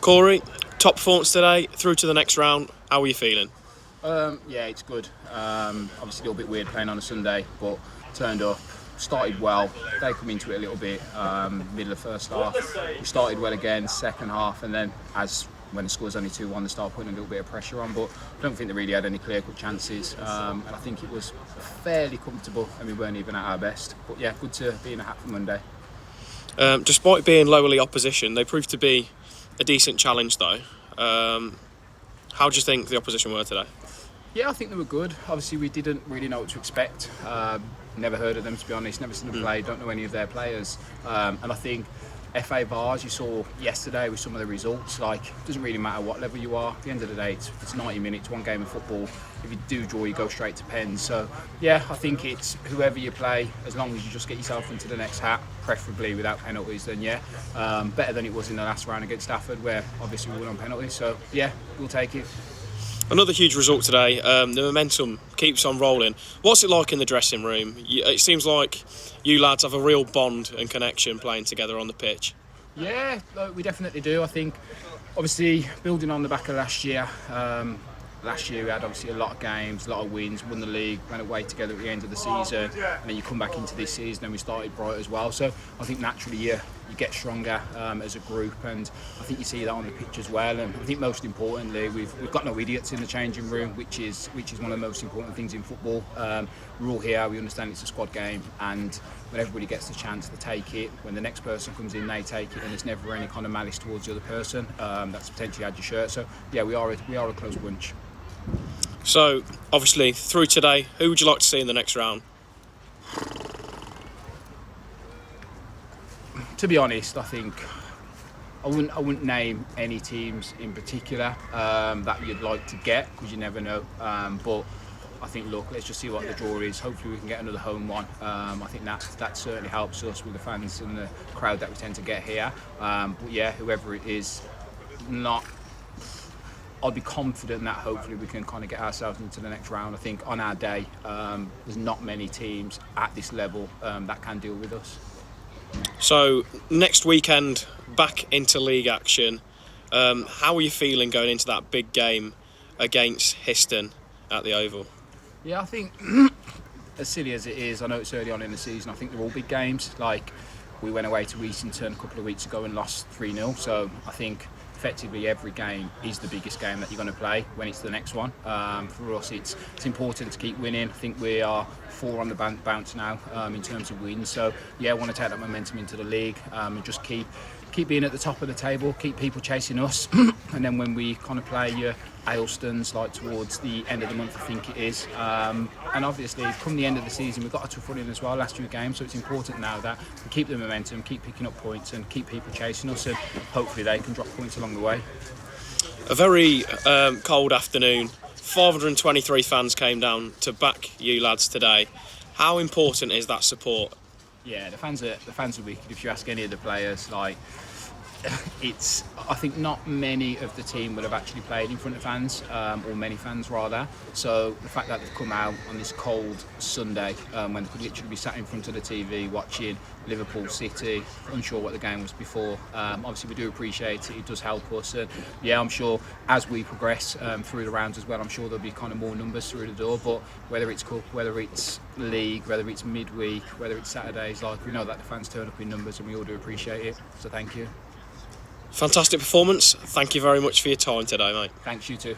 Corey, top performance today, through to the next round. How are you feeling? Yeah, it's good. Obviously a little bit weird playing on a Sunday, but turned up, started well. They come into it a little bit, middle of first half. We started well again, second half, and then when the score's only 2-1, they start putting a little bit of pressure on, but I don't think they really had any clear-cut chances, and I think it was fairly comfortable, and we weren't even at our best. But yeah, good to be in a hat for Monday. Despite being lowerly opposition, they proved to be a decent challenge though. How do you think the opposition were today? Yeah, I think they were good. Obviously, we didn't really know what to expect. Never heard of them, to be honest. Never seen them play. Don't know any of their players. And I think FA Vase, you saw yesterday with some of the results. Like, it doesn't really matter what level you are. At the end of the day, it's 90 minutes, one game of football. If you do draw, you go straight to pens. So, yeah, I think it's whoever you play, as long as you just get yourself into the next hat, preferably without penalties, then yeah, better than it was in the last round against Stafford, where obviously we won on penalties. So, yeah, we'll take it. Another huge result today. The momentum keeps on rolling. What's it like in the dressing room? It seems like you lads have a real bond and connection playing together on the pitch. Yeah, we definitely do. I think, obviously, building on the back of last year, we had obviously a lot of games, a lot of wins, won the league, went away together at the end of the season, and then you come back into this season and we started bright as well. So I think naturally you get stronger as a group, and I think you see that on the pitch as well. And I think most importantly, we've got no idiots in the changing room, which is one of the most important things in football. We're all here, we understand it's a squad game, and when everybody gets the chance to take it, when the next person comes in, they take it, and there's never any kind of malice towards the other person that's potentially had your shirt. So yeah, we are a close bunch. So, obviously, through today, who would you like to see in the next round? To be honest, I think I wouldn't name any teams in particular that you'd like to get, because you never know. But I think, look, let's just see what the draw is. Hopefully we can get another home one. I think that certainly helps us with the fans and the crowd that we tend to get here. But yeah, whoever it is, I'd be confident that hopefully we can kind of get ourselves into the next round. I think on our day, there's not many teams at this level that can deal with us. So, next weekend, back into league action. How are you feeling going into that big game against Histon at the Oval? Yeah, I think, as silly as it is, I know it's early on in the season, I think they're all big games. Like, we went away to Easington a couple of weeks ago and lost 3-0, so I think effectively every game is the biggest game that you're going to play when it's the next one. For us, it's important to keep winning. I think we are 4 on the bounce now in terms of wins. So yeah, I want to take that momentum into the league and just keep being at the top of the table, keep people chasing us, and then when we kind of play your Aylestons like towards the end of the month, I think it is, and obviously come the end of the season we've got a tough run in as well, last 2 games, so it's important now that we keep the momentum, keep picking up points and keep people chasing us, and hopefully they can drop points along the way. A very cold afternoon. 523 fans came down to back you lads today. How important is that support? Yeah, the fans are wicked. If you ask any of the players, like, I think not many of the team will have actually played in front of fans, or many fans rather. So the fact that they've come out on this cold Sunday, when they could literally be sat in front of the TV watching Liverpool City, unsure what the game was before. Obviously we do appreciate it. It does help us, and yeah, I'm sure as we progress through the rounds as well, I'm sure there'll be kind of more numbers through the door. But whether it's cup, whether it's league, whether it's midweek, whether it's Saturdays, like, we know that the fans turn up in numbers, and we all do appreciate it. So thank you. Fantastic performance. Thank you very much for your time today, mate. Thanks, you too.